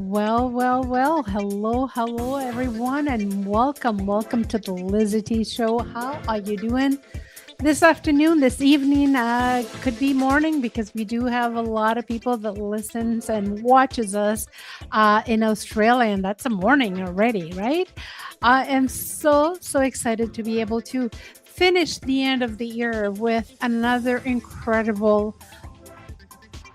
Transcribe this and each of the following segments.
Well. Hello, everyone, and welcome to the LizyT Show. How are you doing this afternoon, this evening? Could be morning because we do have a lot of people that listens and watches us in Australia, and that's a morning already, right? I am so excited to be able to finish the end of the year with another incredible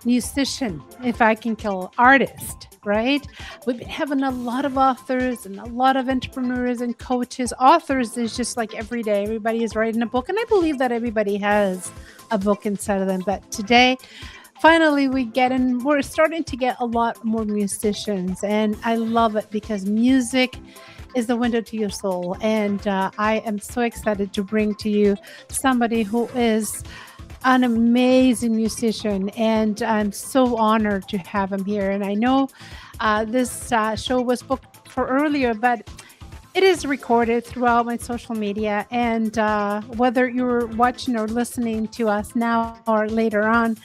musician, if I can call artist, right? We've been having a lot of authors and a lot of entrepreneurs and coaches. Authors is just like every day. Everybody is writing a book, and I believe that everybody has a book inside of them. But today, finally, we're starting to get a lot more musicians, and I love it because music is the window to your soul. And I am so excited to bring to you somebody who is an amazing musician, and I'm so honored to have him here. And I know this show was booked for earlier, but it is recorded throughout my social media. And whether you're watching or listening to us now or later on,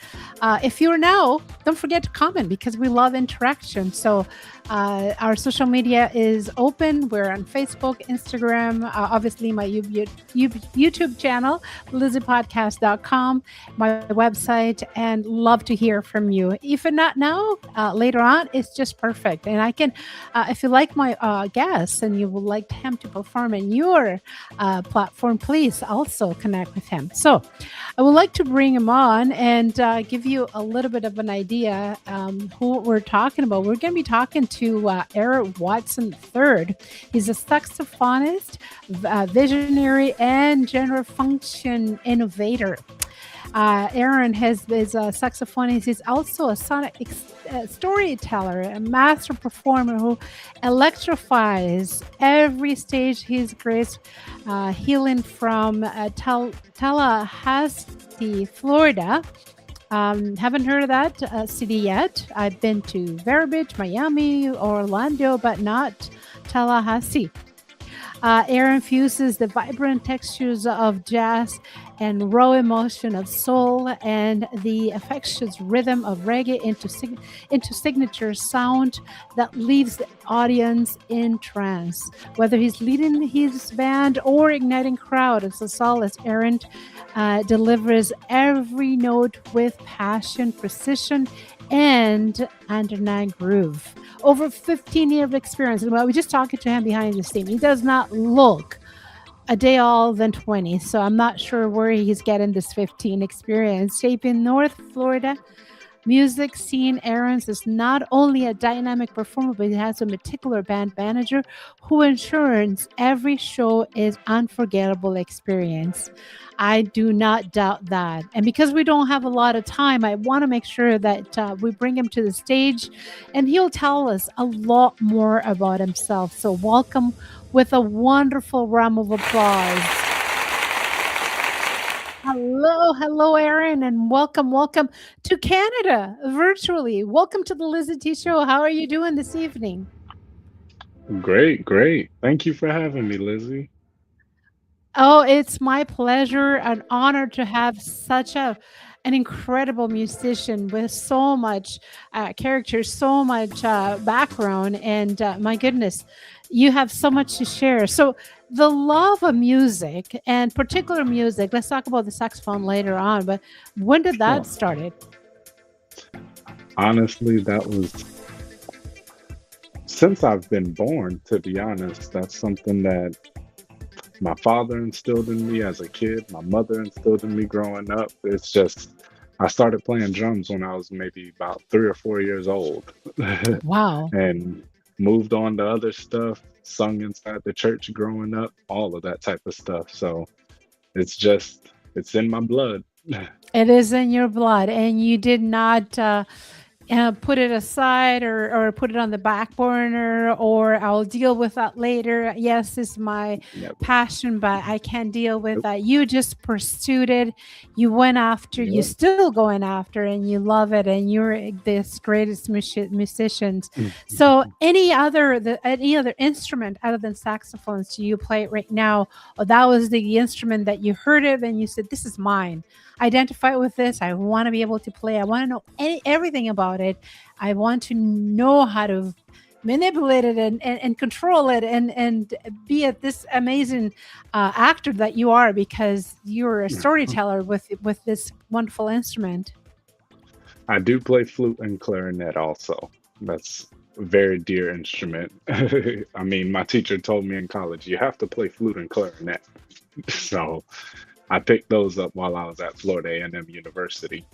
if you're now, don't forget to comment because we love interaction. So our social media is open. We're on Facebook, Instagram, obviously my YouTube channel, LizyPodcast.com, my website, and love to hear from you. If not now, later on, it's just perfect. And I can, if you like my guests and you would like him to perform in your platform, please also connect with him. So I would like to bring him on and give you a little bit of an idea who we're talking about. We're going to be talking to Aaron Watson III. He's a saxophonist, visionary, and genre function innovator. Aaron is a saxophonist. He's also a sonic storyteller, a master performer who electrifies every stage he's graced, hailing from Tallahassee, Florida. Haven't heard of that city yet. I've been to Vero Beach, Miami, Orlando, but not Tallahassee. Aaron fuses the vibrant textures of jazz and raw emotion of soul and the infectious rhythm of reggae into signature sound that leaves the audience in trance. Whether he's leading his band or igniting crowd as a soloist, Aaron delivers every note with passion, precision, and underlying groove. Over 15 years of experience. Well, we're just talking to him behind the scene. He does not look a day all than 20, so I'm not sure where he's getting this 15 experience. Shaping North Florida music scene, Aaron's is not only a dynamic performer, but he has a meticulous band manager who ensures every show is unforgettable experience. I do not doubt that. And because we don't have a lot of time, I want to make sure that we bring him to the stage and he'll tell us a lot more about himself. So welcome with a wonderful round of applause. Hello, Aaron, and welcome to Canada virtually. Welcome to the LizyT Show. How are you doing this evening? Great. Thank you for having me, Lizzie. Oh, it's my pleasure, an honor to have such an incredible musician with so much character, so much background, and my goodness, you have so much to share. So the love of music and particular music, let's talk about the saxophone later on, but when did that Sure. started? Honestly, that was since I've been born, to be honest. That's something that my father instilled in me as a kid, my mother instilled in me growing up. It's just, I started playing drums when I was maybe about 3 or 4 years old Wow. and moved on to other stuff, sung inside the church growing up, all of that type of stuff. So it's just, it's in my blood. It is in your blood, and you did not put it aside or put it on the back burner or I'll deal with that later. Yes, it's my Never. passion, but I can't deal with Nope. that. You just pursued it. You went after, you Yep. still going after, and you love it, and you're this greatest musicians. So any other instrument other than saxophones do you play right now? Or that was the instrument that you heard it and you said, this is mine. Identify with this. I want to be able to play. I want to know everything about it. I want to know how to manipulate it and control it and be at this amazing actor that you are because you're a storyteller with this wonderful instrument. I do play flute and clarinet also. That's a very dear instrument. I mean, my teacher told me in college, you have to play flute and clarinet. So I picked those up while I was at Florida A&M University.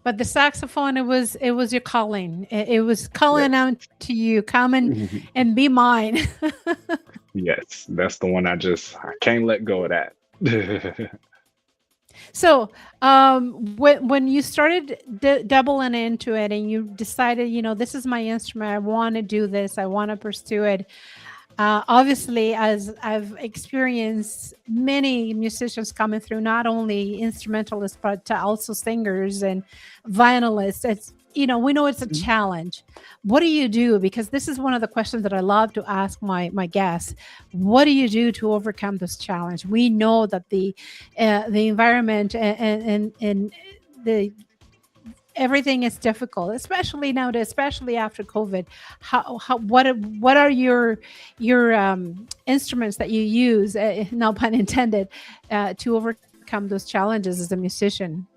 But the saxophone, it was your calling. It was calling Yes. out to you, come and be mine. Yes, that's the one I can't let go of that. So, when you started doubling into it and you decided, this is my instrument, I want to do this, I want to pursue it. Obviously, as I've experienced many musicians coming through, not only instrumentalists, but also singers and violinists, we know it's a challenge. What do you do? Because this is one of the questions that I love to ask my guests. What do you do to overcome this challenge? We know that the environment and the everything is difficult, especially nowadays, especially after COVID. What are your instruments that you use, no pun intended, to overcome those challenges as a musician?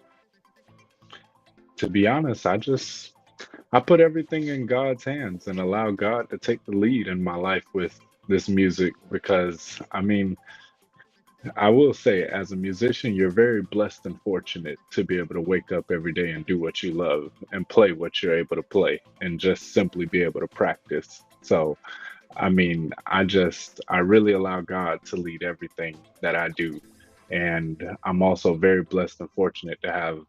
To be honest, I put everything in God's hands and allow God to take the lead in my life with this music because I mean, I will say, as a musician, you're very blessed and fortunate to be able to wake up every day and do what you love and play what you're able to play and just simply be able to practice. So, I mean, I really allow God to lead everything that I do. And I'm also very blessed and fortunate to have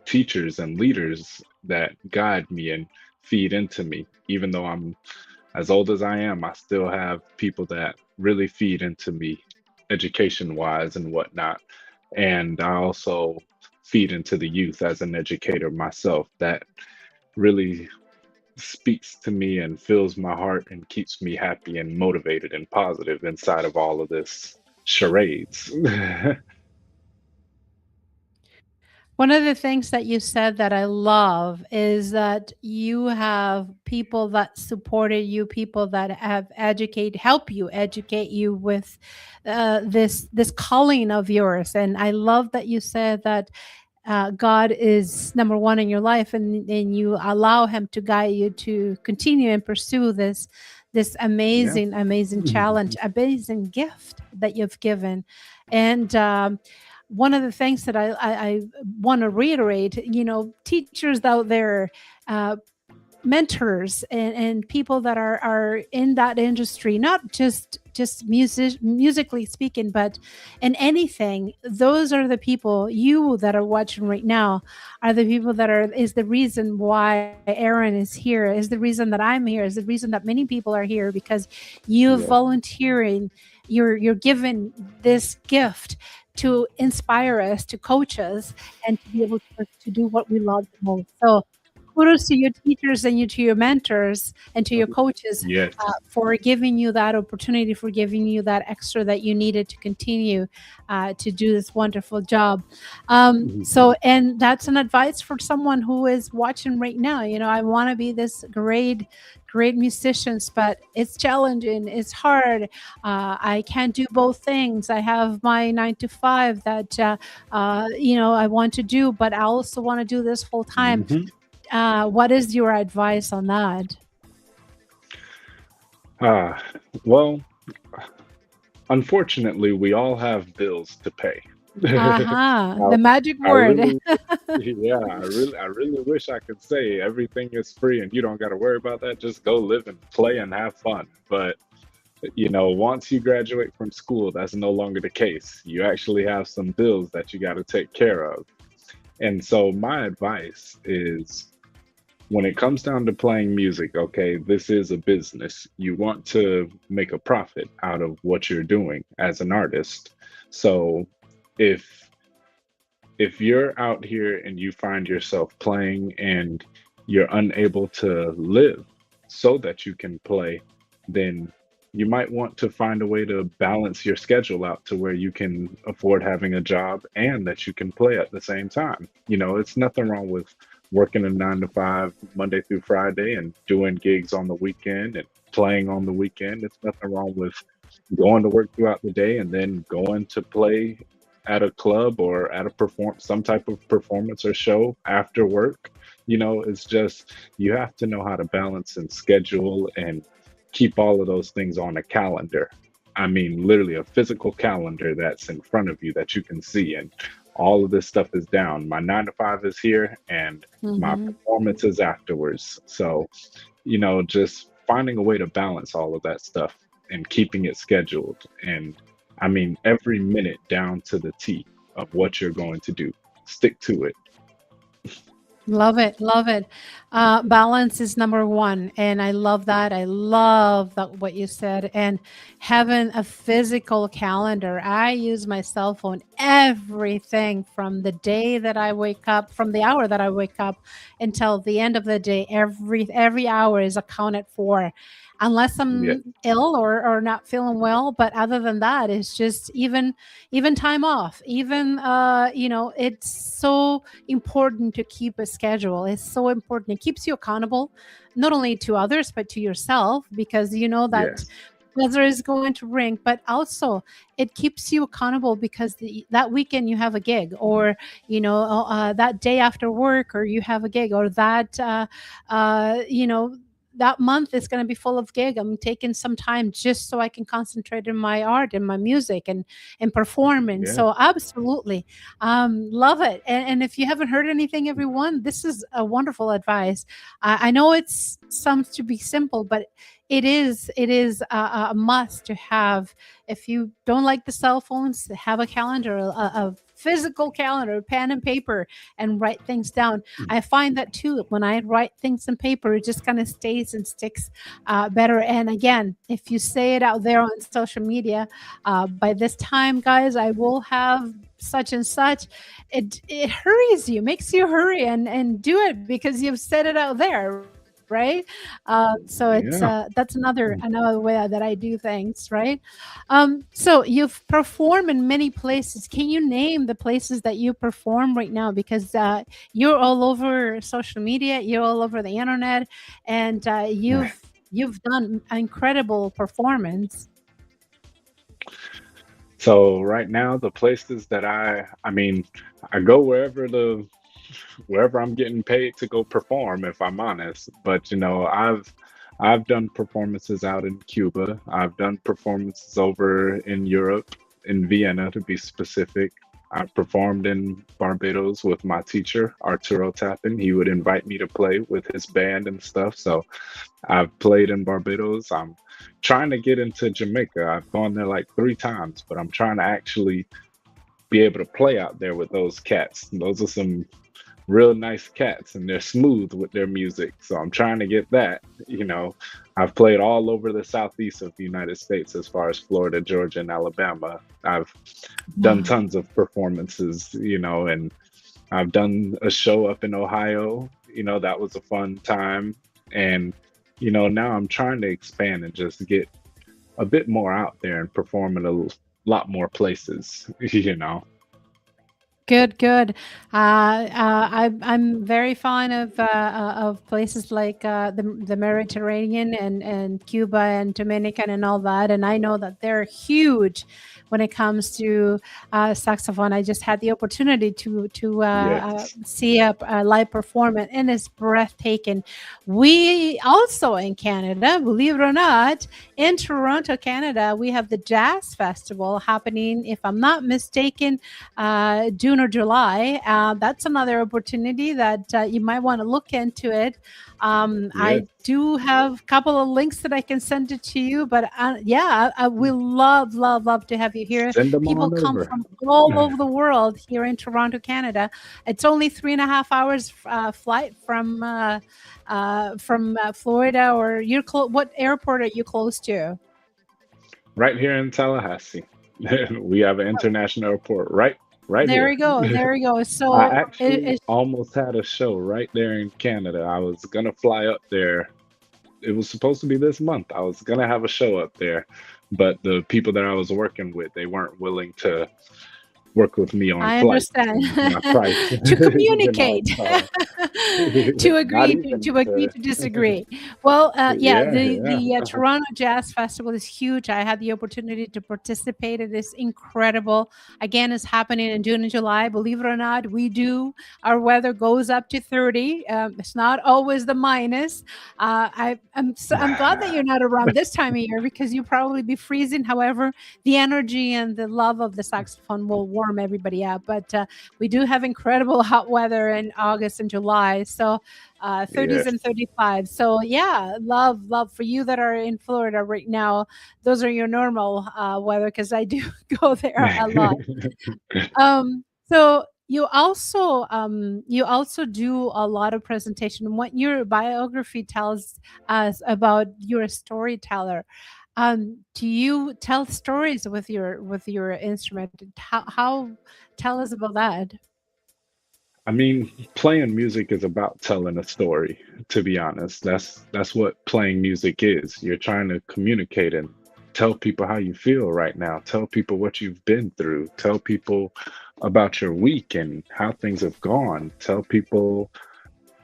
teachers and leaders that guide me and feed into me. Even though I'm as old as I am, I still have people that really feed into me education wise and whatnot. And I also feed into the youth as an educator myself that really speaks to me and fills my heart and keeps me happy and motivated and positive inside of all of this charades. One of the things that you said that I love is that you have people that supported you, people that have help you educate you with this calling of yours. And I love that you said that God is number one in your life, and you allow Him to guide you to continue and pursue this Yeah. amazing challenge, amazing gift that you've given. And one of the things that I want to reiterate, teachers out there, uh, mentors and people that are in that industry, not just musically speaking, but in anything, those are the people you that are watching right now are the people that is the reason why Aaron is here, is the reason that I'm here, is the reason that many people are here, because you're Yeah. volunteering, you're given this gift to inspire us, to coach us, and to be able to do what we love the most. So kudos to your teachers and to your mentors and to your coaches Yes. for giving you that opportunity, for giving you that extra that you needed to continue to do this wonderful job. Mhm. And that's an advice for someone who is watching right now. I want to be this great musicians, but it's challenging, it's hard. I can't do both things. I have my 9 to 5 that I want to do, but I also want to do this full time. Mhm. What is your advice on that? Ah, well, unfortunately, we all have bills to pay. Aha, I, the magic I word. really, yeah, I really wish I could say everything is free and you don't got to worry about that. Just go live and play and have fun. But Once you graduate from school, that's no longer the case. You actually have some bills that you got to take care of. And so, my advice is when it comes down to playing music, okay, this is a business. You want to make a profit out of what you're doing as an artist. So, if if you're out here and you find yourself playing and you're unable to live so that you can play, then you might want to find a way to balance your schedule out to where you can afford having a job and that you can play at the same time. It's nothing wrong with working a 9 to 5 Monday through Friday and doing gigs on the weekend and playing on the weekend. It's nothing wrong with going to work throughout the day and then going to play at a club or at a some type of performance or show after work. It's just you have to know how to balance and schedule and keep all of those things on a calendar. I mean, literally a physical calendar that's in front of you that you can see, and all of this stuff is down. My 9 to 5 is here and my Hmm. performance is afterwards. So, just finding a way to balance all of that stuff and keeping it scheduled. And I mean, every minute down to the T of what you're going to do. Stick to it. Love it, love it. Balance is number one, and I love that. I love that what you said. And having a physical calendar, I use my cell phone everything from the day that I wake up, from the hour that I wake up until the end of the day. Every hour is accounted for, unless Yeah, I'm ill or not feeling well. But other than that, it's just even time off. Even it's so important to keep a schedule. It's so important. It keeps you accountable, not only to others, but to yourself, because you know that yes, weather is going to bring, but also it keeps you accountable because that weekend you have a gig, or that day after work, or you have a gig, or that that month is going to be full of gig. I'm taking some time just so I can concentrate in my art and my music and performing. yeah, So absolutely, love it. And if you haven't heard anything, everyone, this is a wonderful advice. I know it's sounds to be simple, but it is a must to have. If you don't like the cell phones, have a calendar, a physical calendar, pen and paper, and write things down. I find that too. When I write things on paper, it just kind of stays and sticks better. And again, if you say it out there on social media, by this time, guys, I will have such and such. It hurries you, makes you hurry and do it because you've said it out there, right? So yeah. that's another way that I do things, right? So you've performed in many places. Can you name the places that you perform right now? Because you're all over social media, you're all over the internet, and you've done incredible performance. So right now, the places that I mean, I go wherever I'm getting paid to go perform, if I'm honest. But I've done performances out in Cuba. I've done performances over in Europe, in Vienna to be specific. I performed in Barbados with my teacher, Arturo Tappan. He would invite me to play with his band and stuff. So I've played in Barbados. I'm trying to get into Jamaica. I've gone there like 3 times, but I'm trying to actually be able to play out there with those cats. Those are some real nice cats and they're smooth with their music. So I'm trying to get that. I've played all over the southeast of the United States as far as Florida, Georgia, and Alabama. I've done Wow. tons of performances, and I've done a show up in Ohio. That was a fun time. And, now I'm trying to expand and just get a bit more out there and perform in a lot more places, Good, good. I'm very fond of places like the Mediterranean and Cuba and Dominican and all that, and I know that they're huge when it comes to saxophone. I just had the opportunity to Yes. see a live performance, and it's breathtaking. We also in Canada, believe it or not, in Toronto, Canada, we have the Jazz Festival happening, if I'm not mistaken, June or July. That's another opportunity that you might want to look into it. Yes. I do have a couple of links that I can send it to you, but yeah, I will love, love, love to have you here. Send them People on come over. from all over the world here in Toronto, Canada. It's only 3.5 hours flight from Florida, or you're what airport are you close to? Right here in Tallahassee. We have an international airport right There here. we go. There we go. I So actually almost had a show right there in Canada. I was gonna fly up there. It was supposed to be this month. I was gonna have a show up there, but the people that I was working with, they weren't willing to work with me on I flights understand. and my price, To you know. communicate, So to not agree even to agree to, to disagree. Well, yeah, yeah, the yeah. Toronto Jazz Festival is huge. I had the opportunity to participate. It is incredible. Again, it's happening in June and July. Believe it or not, we do. Our weather goes up to 30. It's not always the minus. I'm glad that you're not around this time of year because you probably be freezing. However, the energy and the love of the saxophone will warm everybody up. But we do have incredible hot weather in August and July. So 30s Yes. and 35. So yeah, love, love for you that are in Florida right now. Those are your normal weather because I do go there a lot. So you also do a lot of presentation. What your biography tells us about you're a storyteller. Do you tell stories with your instrument? How tell us about that? I mean, playing music is about telling a story, to be honest. That's what playing music is. You're trying to communicate and tell people how you feel right now. Tell people what you've been through. Tell people about your week and how things have gone. Tell people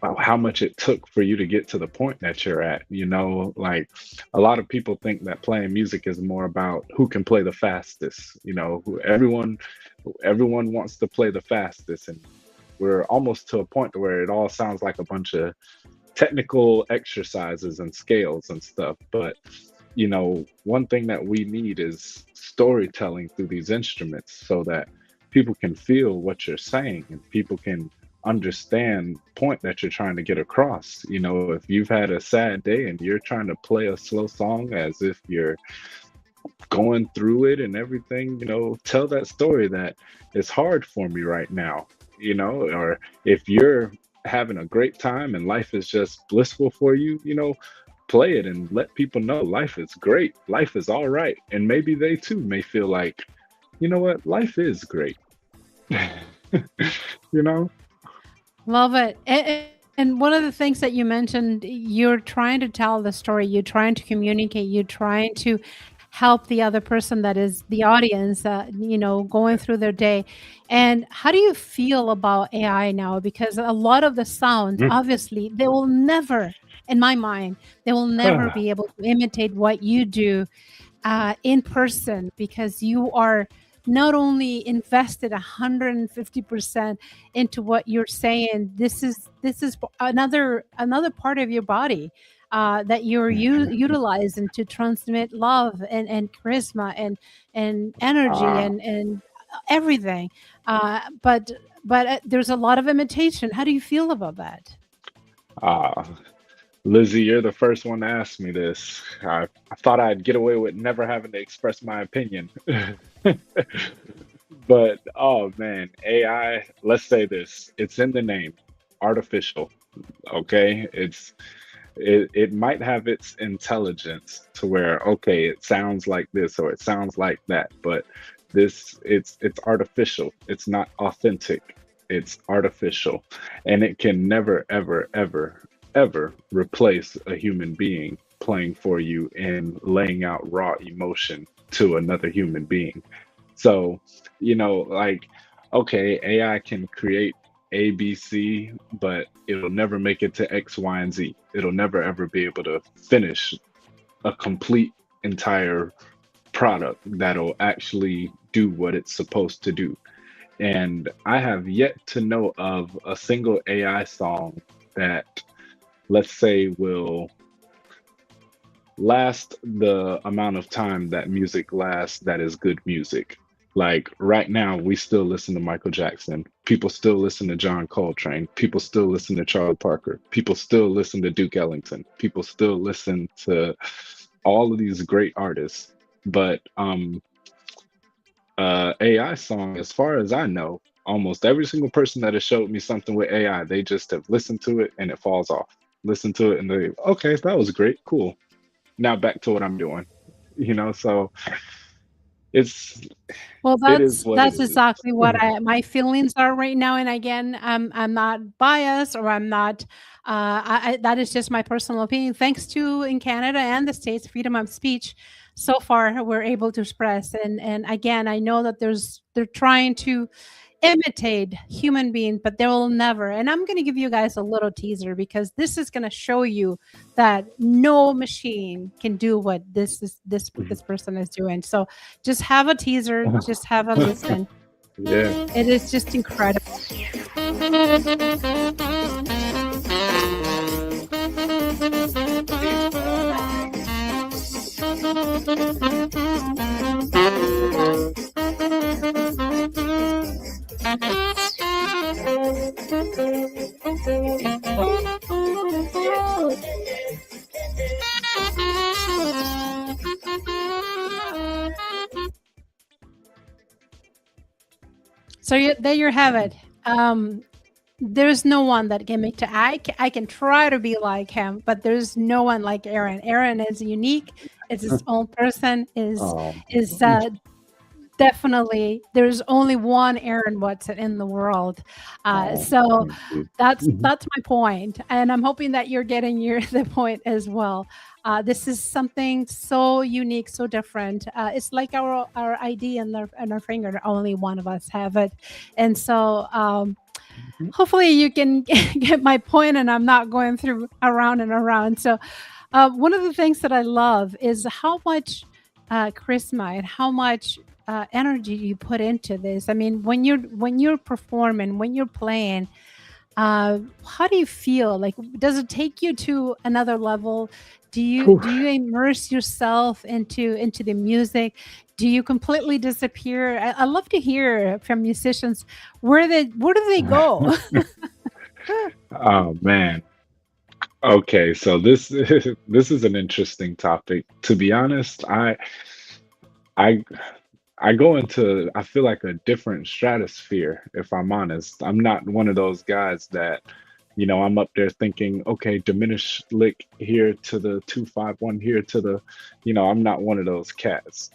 about how much it took for you to get to the point that you're at. Like a lot of people think that playing music is more about who can play the fastest. Everyone wants to play the fastest, and we're almost to a point where it all sounds like a bunch of technical exercises and scales and stuff. But one thing that we need is storytelling through these instruments so that people can feel what you're saying and people can understand the point that you're trying to get across. If you've had a sad day and you're trying to play a slow song as if you're going through it and everything, tell that story that it's hard for me right now, or if you're having a great time and life is just blissful for you, play it and let people know life is great, life is all right. And maybe they too may feel like, you know what, life is great. you know? Love it. And one of the things that you mentioned, you're trying to tell the story, you're trying to communicate, you're trying to help the other person that is the audience, going through their day. And how do you feel about AI now? Because a lot of the sounds, Mm. obviously, they will never, in my mind, they will never be able to imitate what you do in person because you are not only invested 150% into what you're saying. This is another part of your body that you're utilizing to transmit love and charisma and energy Ah, and everything. But there's a lot of imitation. How do you feel about that? ah. Lizzie, you're the first one to ask me this. I thought I'd get away with never having to express my opinion. But oh man, AI, let's say this, it's in the name, artificial, okay? It might have its intelligence to where okay, it sounds like this or it sounds like that, but it's artificial. It's not authentic. It's artificial. And it can never ever ever ever replace a human being playing for you and laying out raw emotion to another human being. So, like, okay, AI can create A, B, C, but it'll never make it to X, Y, and Z. It'll never ever be able to finish a complete entire product that'll actually do what it's supposed to do. And I have yet to know of a single AI song that, let's say, will last the amount of time that music lasts that is good music. Like right now, we still listen to Michael Jackson. People still listen to John Coltrane. People still listen to Charlie Parker. People still listen to Duke Ellington. People still listen to all of these great artists. But AI song, as far as I know, almost every single person that has showed me something with AI, they just have listened to it and it falls off. Listen to it and they, okay, that was great, cool. Now back to what I'm doing. So it's Well, it is what it that's is. exactly what my feelings are right now. And again, I'm not biased, or I'm not. That is just my personal opinion. Thanks to in Canada and the States, freedom of speech. So far, we're able to express, and again, I know that they're trying to imitate human beings, but they will never. And I'm going to give you guys a little teaser, because this is going to show you that no machine can do what this person is doing. So just have a teaser, just have a listen. Yeah. It is just incredible. So there you have it. There's no one that can make I can try to be like him, but there's no one like Aaron. Aaron is unique. It's his own person. Oh, Is Definitely, there's only one Aaron Watson in the world. So thank you. that's my point, and I'm hoping that you're getting the point as well. This is something so unique, so different. It's like our ID in our finger. Only one of us have it, and so hopefully you can get my point, and I'm not going through around and around. So one of the things that I love is how much charisma and how much energy you put into this. I mean, when you're performing, when you're playing, how do you feel? Like, does it take you to another level? Do you immerse yourself into the music? Do you completely disappear? I love to hear from musicians where do they go? Oh man. Okay, so this this is an interesting topic. To be honest, I I go into, I feel like, a different stratosphere, if I'm honest. I'm not one of those guys that, I'm up there thinking, okay, diminish lick here to the 251 here to the, I'm not one of those cats.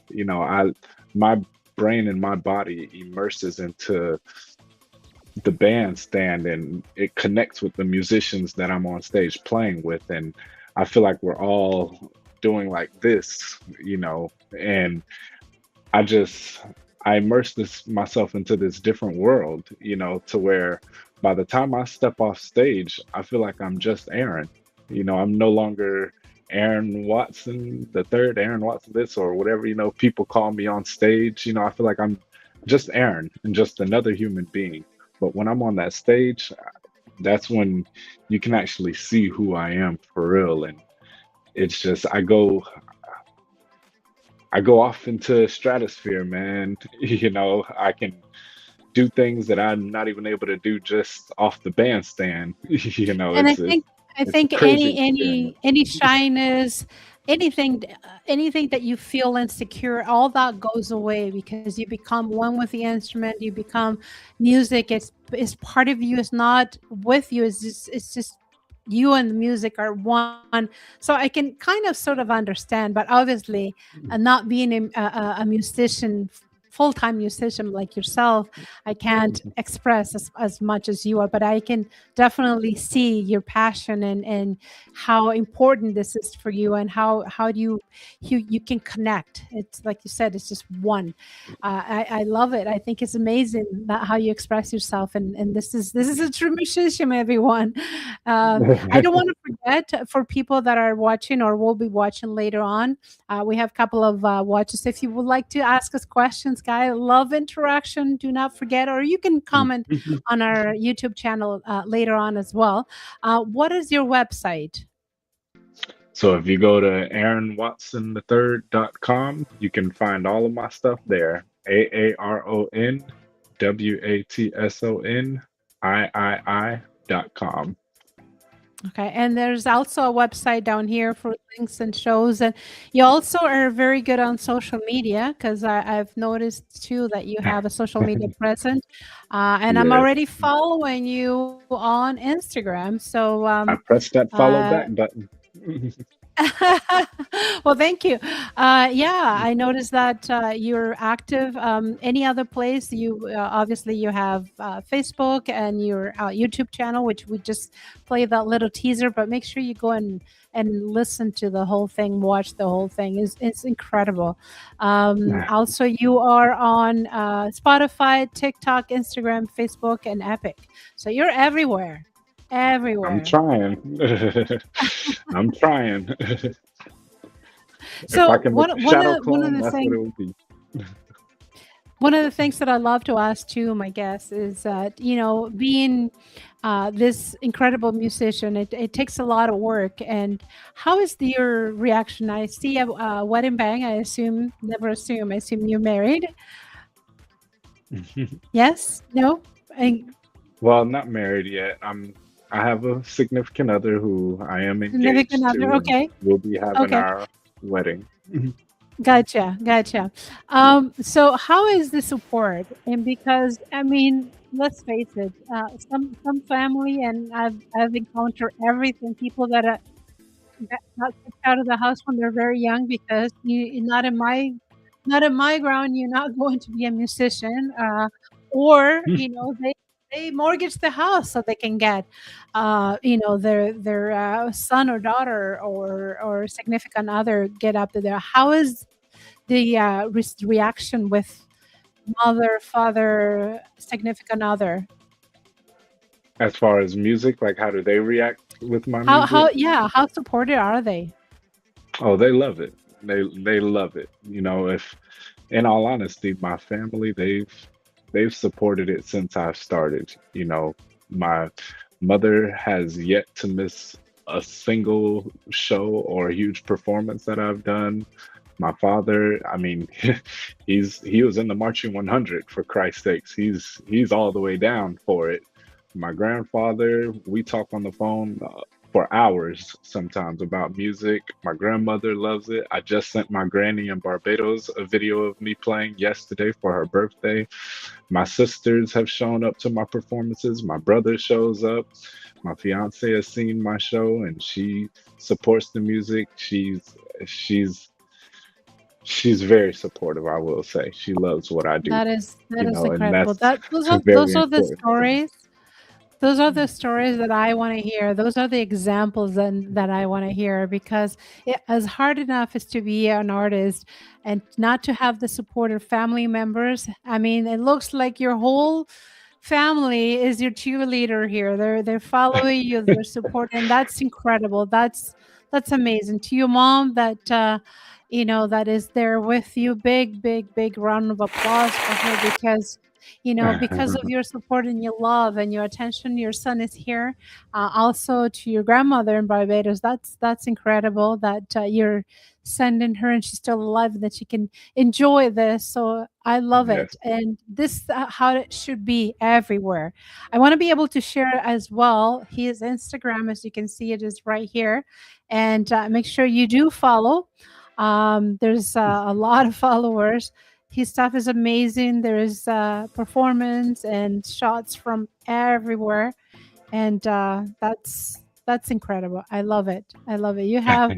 My brain and my body immerses into the bandstand, and it connects with the musicians that I'm on stage playing with. And I feel like we're all doing like this, and I just I immerse myself into this different world, to where by the time I step off stage, I feel like I'm just Aaron. I'm no longer Aaron Watson the third, Aaron Watson this or whatever, people call me on stage. I feel like I'm just Aaron and just another human being. But when I'm on that stage, that's when you can actually see who I am for real. And it's just I go off into stratosphere, man. I can do things that I'm not even able to do just off the bandstand. And It's I it's a think crazy experience. any shyness, anything that you feel insecure, all that goes away because you become one with the instrument. You become music. It's part of you. It's not with you. It's just you and the music are one. So I can kind of sort of understand, but obviously, not being a musician, full-time musician like yourself, I can't express as much as you are, but I can definitely see your passion and how important this is for you, and how do you can connect. It's like you said, it's just one. I love it. I think it's amazing that how you express yourself, and this is a true musician, everyone. I don't want to forget, for people that are watching or will be watching later on, we have a couple of watches. If you would like to ask us questions, guy, love interaction. Do not forget, or you can comment on our YouTube channel later on as well. What is your website? So if you go to aaronwatson3rd.com, you can find all of my stuff there. AARONWATSONIII.com. Okay, and there's also a website down here for links and shows, and you also are very good on social media because I've noticed too that you have a social media presence, and I'm Yes. already following you on Instagram. So, I pressed that follow uh, back button. well, thank you. Yeah, I noticed that you're active. Any other place? You obviously you have Facebook and your YouTube channel, which we just play that little teaser. But make sure you go and listen to the whole thing, watch the whole thing. It's incredible. Also, you are on Spotify, TikTok, Instagram, Facebook, and Epic. So you're everywhere, I'm everywhere. trying. I'm trying. If I So can make a shadow one of clone, the that's what things it would be. one of the things that I love to ask too, my guests, is that being this incredible musician, it takes a lot of work. And how is your reaction? I see a wedding bang. I assume, never assume. I assume you're married. Yes? No? I, Well, not married yet. I have a significant other who I am significant engaged other. to, and Okay. we'll be having Okay. our wedding. Gotcha, gotcha. So how is the support? And because I mean, let's face it, some family, and I've encountered everything. People that got kicked out of the house when they're very young because you're not in my ground. You're not going to be a musician, or they mortgage the house so they can get their son or daughter or significant other get up to there. How is the reaction with mother, father, significant other? As far as music, like how do they react with my How music? yeah, how supportive are they? Oh, they love it. They love it. If in all honesty, my family, they've supported it since I've started. My mother has yet to miss a single show or a huge performance that I've done. My father, I mean, he was in the marching 100 for Christ's sakes. He's all the way down for it. My grandfather, we talk on the phone for hours sometimes about music. My grandmother loves it. I just sent my granny in Barbados a video of me playing yesterday for her birthday. My sisters have shown up to my performances. My brother shows up. My fiance has seen my show and she supports the music. She's she's very supportive, I will say. She loves what I do, That is and incredible. that's That those very are the important to me. stories. Those are the stories that I want to hear. Those are the examples that I want to hear because as hard enough as to be an artist and not to have the support of family members. I mean, it looks like your whole family is your cheerleader here. They're following you, they're supporting. That's incredible. That's amazing. To your mom that is there with you. Big round of applause for her because because of your support and your love and your attention, your son is here. Also to your grandmother in Barbados, that's incredible that you're sending her and she's still alive and that she can enjoy this. So I love Yes. it, and this how it should be everywhere. I want to be able to share as well his Instagram, as you can see, it is right here, and make sure you do follow. There's a lot of followers. His stuff is amazing. There is performance and shots from everywhere, and that's incredible. I love it. I love it. You have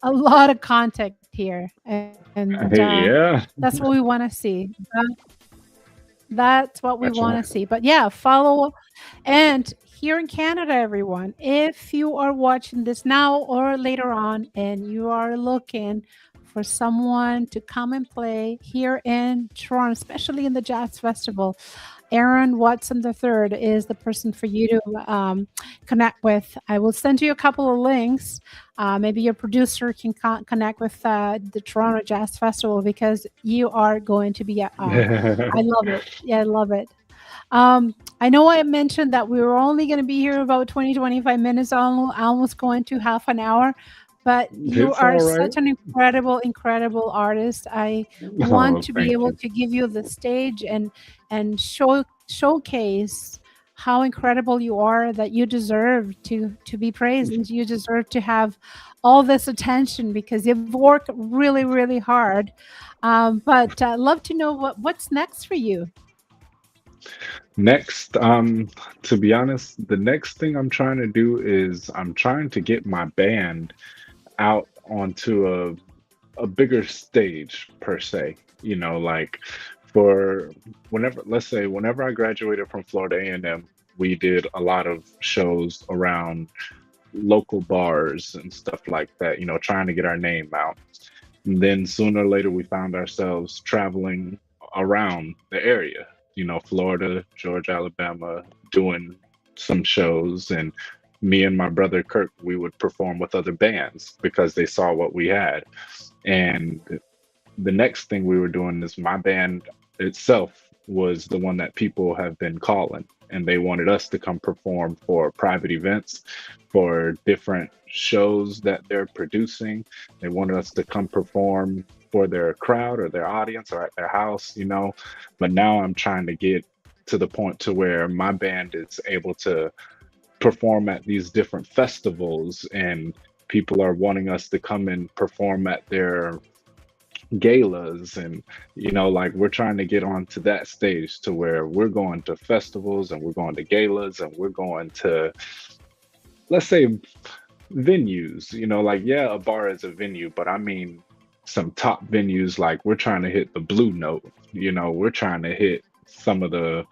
a lot of content here, and Yeah, that's what we want to see. That's what we that's want to right. see. But yeah, follow. And here in Canada, everyone, if you are watching this now or later on and you are looking for someone to come and play here in Toronto, especially in the Jazz Festival, Aaron Watson III is the person for you to connect with. I will send you a couple of links. Maybe your producer can connect with the Toronto Jazz Festival because you are going to be. I love it. Yeah, I love it. I know I mentioned that we were only going to be here about 20, 25 minutes, almost going to half an hour. but you It's are all right. such an incredible artist. I want Oh, to be thank able you. to give you the stage and showcase how incredible you are, that you deserve to be praised, and you deserve to have all this attention because you've worked really hard. But love to know what's next for you. Next, to be honest, the next thing I'm trying to do is I'm trying to get my band out onto a bigger stage per se. You know, like for whenever, let's say, whenever I graduated from Florida A&M, we did a lot of shows around local bars and stuff like that, you know, trying to get our name out. And then sooner or later, we found ourselves traveling around the area, you know, Florida, Georgia, Alabama, doing some shows. And me and my brother Kirk, we would perform with other bands because they saw what we had. And the next thing we were doing is my band itself was the one that people have been calling, and they wanted us to come perform for private events, for different shows that they're producing. They wanted us to come perform for their crowd or their audience or at their house, you know. But now I'm trying to get to the point to where my band is able to perform at these different festivals, and people are wanting us to come and perform at their galas. And you know, like, we're trying to get onto that stage to where we're going to festivals and we're going to galas and we're going to, let's say, venues, you know, like, yeah, a bar is a venue, but I mean some top venues. Like, we're trying to hit the Blue Note, you know, we're trying to hit some of the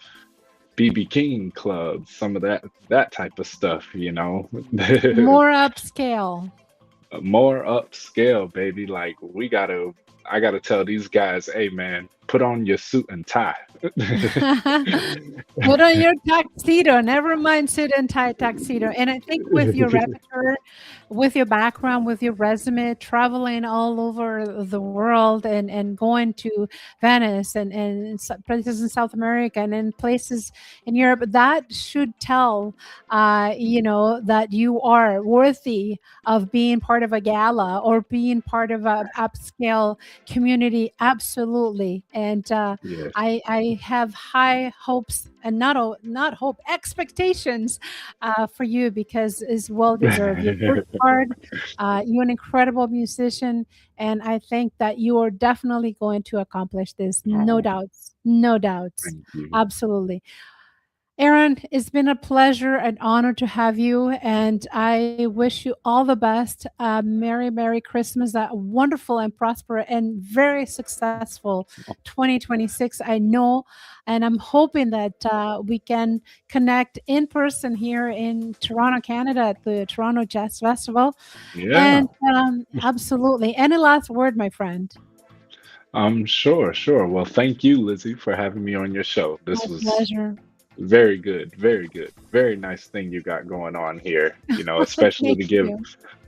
BB King clubs, some of that type of stuff, you know. More upscale. More upscale, baby. Like, I gotta tell these guys, hey man, put on your suit and tie. Put on your tuxedo. Never mind suit and tie tuxedo. And I think with your repertoire, with your background, with your resume, traveling all over the world and going to Venice and places in South America and in places in Europe, that should tell, that you are worthy of being part of a gala or being part of a upscale community. Absolutely. And Yes. I have high hopes and not hope, expectations for you, because it's well deserved. You've worked hard. You're an incredible musician, and I think that you are definitely going to accomplish this. No Oh, doubts. No doubts. thank you. Absolutely. Aaron, it's been a pleasure and honor to have you, and I wish you all the best. Merry Christmas, a wonderful and prosperous and very successful 2026. I know, and I'm hoping that we can connect in person here in Toronto, Canada, at the Toronto Jazz Festival. Yeah. And absolutely, any last word, my friend? Sure, sure. Well, thank you, Lizzie, for having me on your show. My This was pleasure. very good, very good. Very nice thing you got going on here, you know, especially Thank to give you.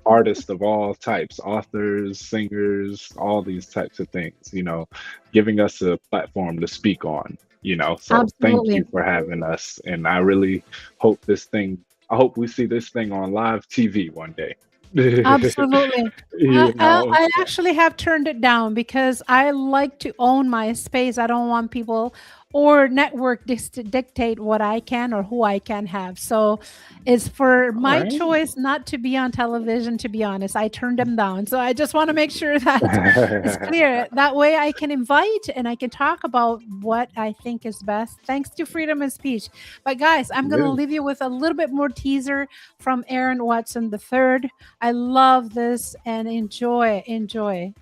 artists of all types, authors, singers, all these types of things, you know, giving us a platform to speak on, you know. So thank you Absolutely. for having us. And I really hope I hope we see this thing on live TV one day. Absolutely. You know, I actually have turned it down because I like to own my space. I don't want people or network to dictate what I can or who I can have. So it's for all my right. choice not to be on television, to be honest. I turned them down. So I just want to make sure that it's clear. That way I can invite and I can talk about what I think is best, thanks to freedom of speech. But guys, I'm going to Yeah. leave you with a little bit more teaser from Aaron Watson III. I love this and enjoy, enjoy.